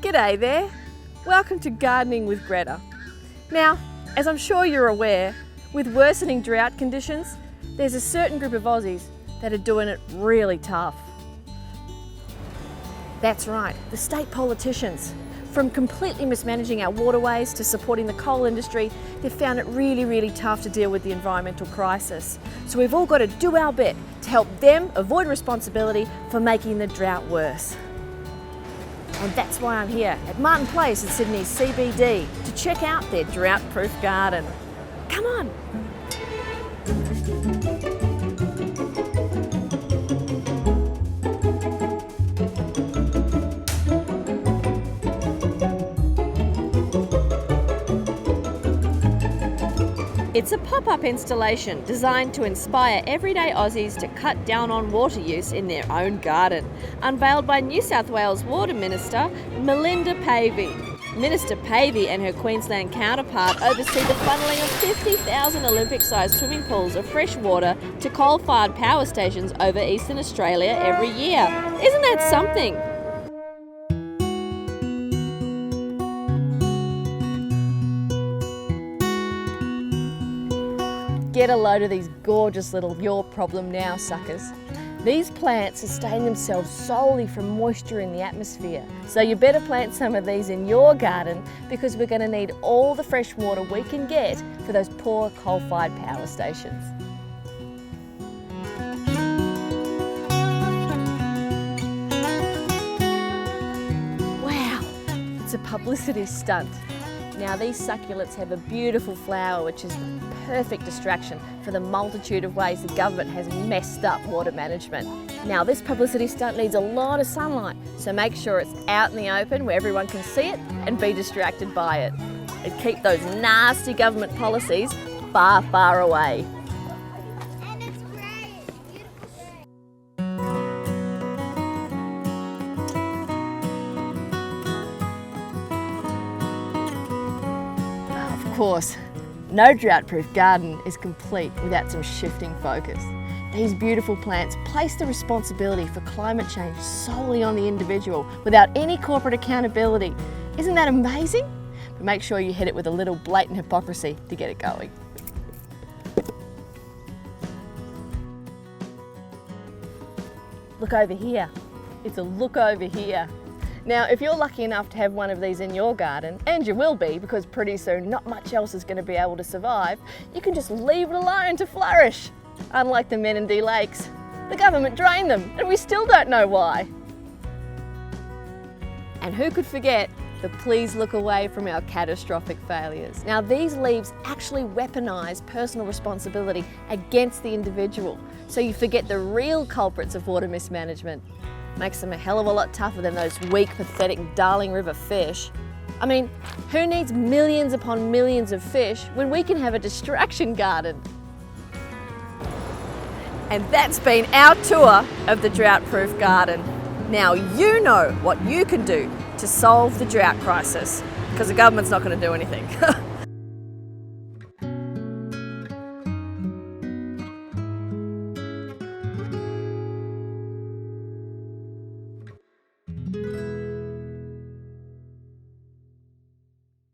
G'day there, welcome to Gardening with Greta. Now, as I'm sure you're aware, with worsening drought conditions, there's a certain group of Aussies that are doing it really tough. That's right, the state politicians. From completely mismanaging our waterways to supporting the coal industry, they've found it really tough to deal with the environmental crisis. So we've all got to do our bit to help them avoid responsibility for making the drought worse. And that's why I'm here at Martin Place in Sydney's CBD to check out their drought-proof garden. Come on! It's a pop-up installation designed to inspire everyday Aussies to cut down on water use in their own garden, unveiled by New South Wales Water Minister Melinda Pavey. Minister Pavey and her Queensland counterpart oversee the funneling of 50,000 Olympic-sized swimming pools of fresh water to coal-fired power stations over eastern Australia every year. Isn't that something? Get a load of these gorgeous little "your problem now" suckers. These plants sustain themselves solely from moisture in the atmosphere. So you better plant some of these in your garden because we're going to need all the fresh water we can get for those poor coal-fired power stations. Wow, it's a publicity stunt. Now these succulents have a beautiful flower which is the perfect distraction for the multitude of ways the government has messed up water management. Now this publicity stunt needs a lot of sunlight, so make sure it's out in the open where everyone can see it and be distracted by it. And keep those nasty government policies far away. Of course, no drought-proof garden is complete without some shifting focus. These beautiful plants place the responsibility for climate change solely on the individual without any corporate accountability. Isn't that amazing? But make sure you hit it with a little blatant hypocrisy to get it going. Look over here. It's a look over here. Now, if you're lucky enough to have one of these in your garden, and you will be because pretty soon not much else is going to be able to survive, you can just leave it alone to flourish. Unlike the Menindee Lakes, the government drained them and we still don't know why. And who could forget the please look away from our catastrophic failures. Now these leaves actually weaponise personal responsibility against the individual, so you forget the real culprits of water mismanagement. Makes them a hell of a lot tougher than those weak, pathetic Darling River fish. I mean, who needs millions upon millions of fish when we can have a distraction garden? And that's been our tour of the drought-proof garden. Now you know what you can do to solve the drought crisis, because the government's not going to do anything.